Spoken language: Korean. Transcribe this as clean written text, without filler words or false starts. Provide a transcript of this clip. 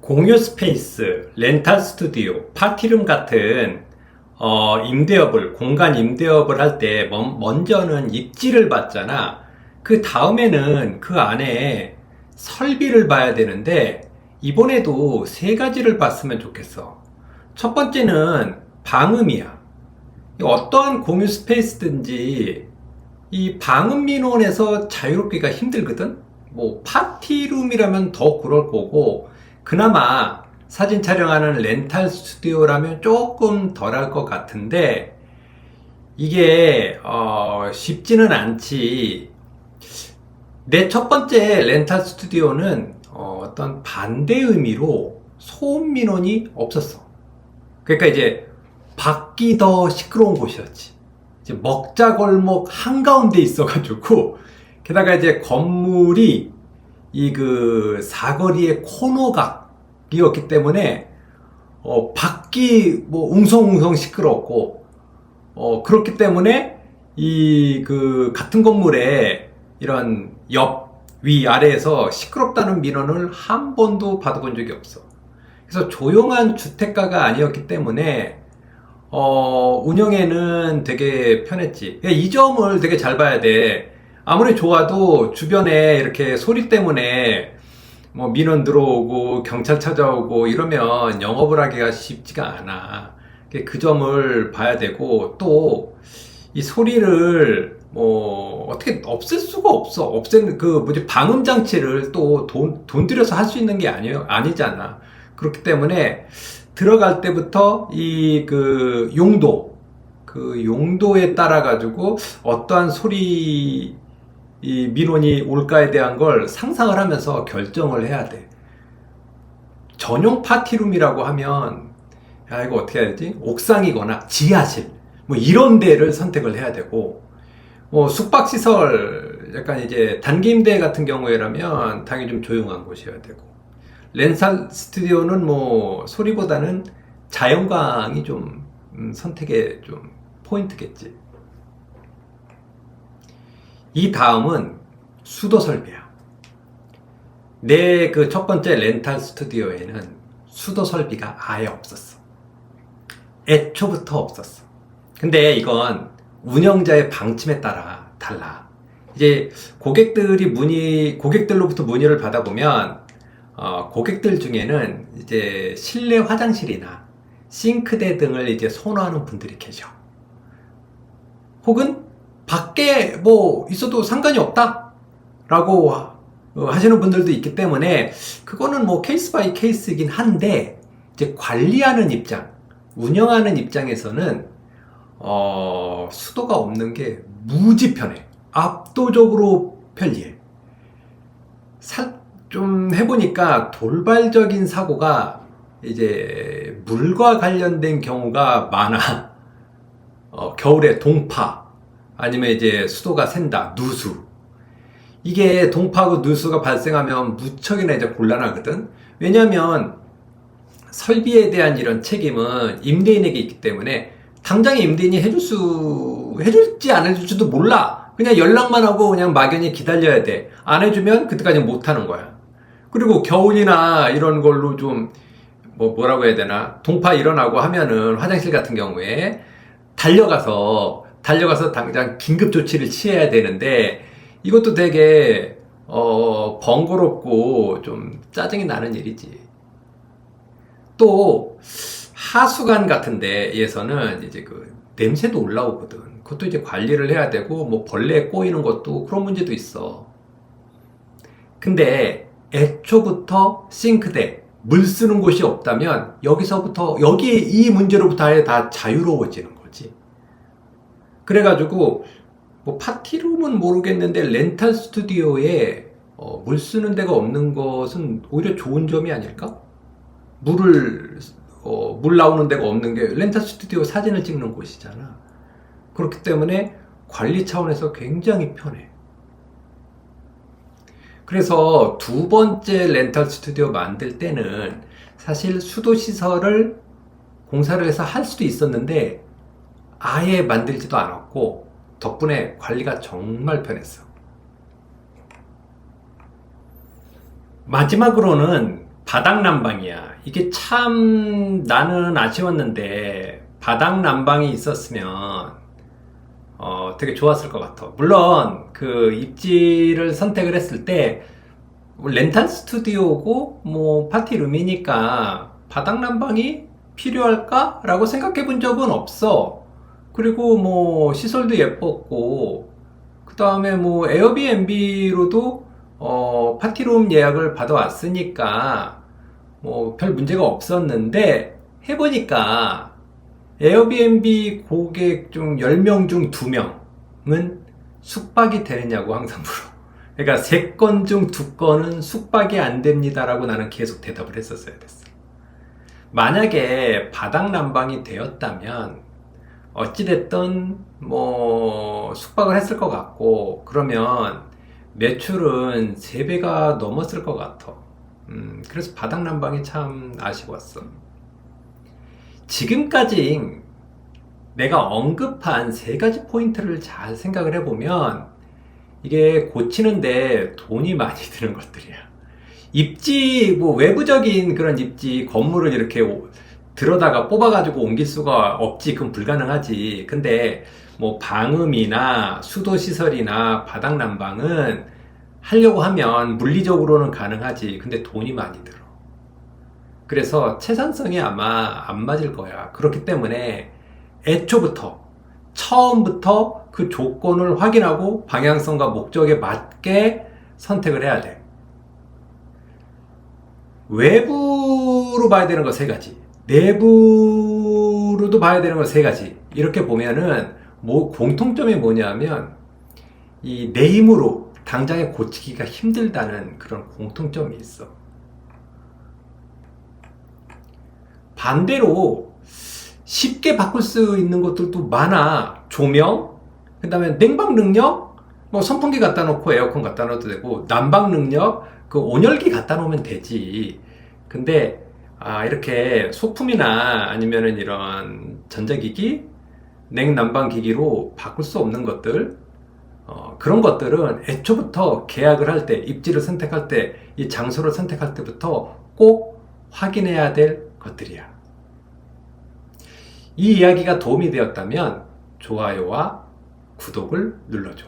공유 스페이스, 렌탈 스튜디오, 파티룸 같은 임대업을, 공간 임대업을 할 때 먼저는 입지를 봤잖아. 그 다음에는 그 안에 설비를 봐야 되는데 이번에도 세 가지를 봤으면 좋겠어. 첫 번째는 방음이야. 어떠한 공유 스페이스든지 이 방음 민원에서 자유롭기가 힘들거든? 뭐, 파티룸이라면 더 그럴 거고, 그나마 사진 촬영하는 렌탈 스튜디오라면 조금 덜할 것 같은데, 이게, 쉽지는 않지. 내 첫 번째 렌탈 스튜디오는 어떤 반대 의미로 소음 민원이 없었어. 그러니까 이제 밖이 더 시끄러운 곳이었지. 이제 먹자골목 한가운데 있어가지고, 게다가 이제 건물이 이 그 사거리의 코너각이었기 때문에, 밖이 뭐 웅성웅성 시끄럽고, 그렇기 때문에 이 그 같은 건물에 이런 옆, 위, 아래에서 시끄럽다는 민원을 한 번도 받아본 적이 없어. 그래서 조용한 주택가가 아니었기 때문에 운영에는 되게 편했지. 이 점을 되게 잘 봐야 돼. 아무리 좋아도 주변에 이렇게 소리 때문에 뭐 민원 들어오고 경찰 찾아오고 이러면 영업을 하기가 쉽지가 않아. 그 점을 봐야 되고, 또 이 소리를 뭐 어떻게 없앨 수가 없어. 없앤 그 뭐지 방음 장치를 또 돈 들여서 할 수 있는 게 아니잖아. 그렇기 때문에 들어갈 때부터 이 그 용도에 따라 가지고 어떠한 소리 이 민원이 올까에 대한 걸 상상을 하면서 결정을 해야 돼. 전용 파티룸이라고 하면, 야, 이거 어떻게 해야 되지? 옥상이거나 지하실, 뭐 이런 데를 선택을 해야 되고, 뭐 숙박시설, 약간 이제 단기 임대 같은 경우에라면 당연히 좀 조용한 곳이어야 되고, 렌탈 스튜디오는 뭐 소리보다는 자연광이 좀 선택의 좀 포인트겠지. 이 다음은 수도 설비야. 내 그 첫 번째 렌탈 스튜디오에는 수도 설비가 아예 없었어. 애초부터 없었어. 근데 이건 운영자의 방침에 따라 달라. 이제 고객들로부터 문의를 받아보면, 고객들 중에는 이제 실내 화장실이나 싱크대 등을 이제 선호하는 분들이 계셔. 혹은 밖에 뭐 있어도 상관이 없다 라고 하시는 분들도 있기 때문에, 그거는 뭐 케이스 바이 케이스이긴 한데, 이제 관리하는 입장, 운영하는 입장에서는 수도가 없는 게 무지 편해. 압도적으로 편리해. 좀 해보니까 돌발적인 사고가 이제 물과 관련된 경우가 많아. 겨울에 동파, 아니면 이제 수도가 샌다, 누수. 이게 동파하고 누수가 발생하면 무척이나 이제 곤란하거든. 왜냐하면 설비에 대한 이런 책임은 임대인에게 있기 때문에, 당장에 임대인이 해줄지 안 해줄지도 몰라. 그냥 연락만 하고 그냥 막연히 기다려야 돼. 안 해주면 그때까지 못 하는 거야. 그리고 겨울이나 이런 걸로 좀, 뭐라고 해야 되나, 동파 일어나고 하면은 화장실 같은 경우에 달려가서 당장 긴급 조치를 취해야 되는데, 이것도 되게 번거롭고 좀 짜증이 나는 일이지. 또 하수관 같은 데에서는 이제 그 냄새도 올라오거든. 그것도 이제 관리를 해야 되고, 뭐 벌레 꼬이는 것도 그런 문제도 있어. 근데 애초부터 싱크대, 물 쓰는 곳이 없다면 여기 이 문제로부터 아예 다 자유로워지는 거지. 그래가지고 뭐 파티룸은 모르겠는데 렌탈 스튜디오에 물 쓰는 데가 없는 것은 오히려 좋은 점이 아닐까? 물 나오는 데가 없는 게 렌탈 스튜디오 사진을 찍는 곳이잖아. 그렇기 때문에 관리 차원에서 굉장히 편해. 그래서 두 번째 렌탈 스튜디오 만들 때는 사실 수도 시설을 공사를 해서 할 수도 있었는데 아예 만들지도 않았고, 덕분에 관리가 정말 편했어. 마지막으로는 바닥난방이야. 이게 참 나는 아쉬웠는데 바닥난방이 있었으면 되게 좋았을 것 같아. 물론 그 입지를 선택을 했을 때 렌탈 스튜디오고 뭐 파티룸이니까 바닥난방이 필요할까? 라고 생각해 본 적은 없어. 그리고 뭐 시설도 예뻤고 그 다음에 뭐 에어비앤비로도 파티룸 예약을 받아왔으니까 뭐 별 문제가 없었는데 해보니까 에어비앤비 고객 중 10명 중 2명은 숙박이 되느냐고 항상 물어. 그러니까 3건 중 2건은 숙박이 안 됩니다라고 나는 계속 대답을 했었어야 됐어. 만약에 바닥난방이 되었다면 어찌됐든 뭐 숙박을 했을 것 같고 그러면 매출은 3배가 넘었을 것 같아. 그래서 바닥난방이 참 아쉬웠어. 지금까지 내가 언급한 3가지 포인트를 잘 생각을 해보면 이게 고치는데 돈이 많이 드는 것들이야. 입지, 뭐 외부적인 그런 입지, 건물을 이렇게 들어다가 뽑아가지고 옮길 수가 없지. 그건 불가능하지. 근데 뭐 방음이나 수도시설이나 바닥난방은 하려고 하면 물리적으로는 가능하지. 근데 돈이 많이 들어. 그래서 채산성이 아마 안 맞을 거야. 그렇기 때문에 애초부터, 처음부터 그 조건을 확인하고 방향성과 목적에 맞게 선택을 해야 돼. 외부로 봐야 되는 거 3가지. 내부로도 봐야 되는 거 3가지. 이렇게 보면은 뭐 공통점이 뭐냐면 이 내 힘으로 당장에 고치기가 힘들다는 그런 공통점이 있어. 반대로 쉽게 바꿀 수 있는 것들도 많아. 조명, 그 다음에 냉방 능력, 뭐 선풍기 갖다 놓고 에어컨 갖다 놓어도 되고, 난방 능력, 그 온열기 갖다 놓으면 되지. 근데 이렇게 소품이나 아니면은 이런 전자기기, 냉난방 기기로 바꿀 수 없는 것들, 그런 것들은 애초부터 계약을 할 때, 입지를 선택할 때, 이 장소를 선택할 때부터 꼭 확인해야 될 것들이야. 이 이야기가 도움이 되었다면 좋아요와 구독을 눌러줘.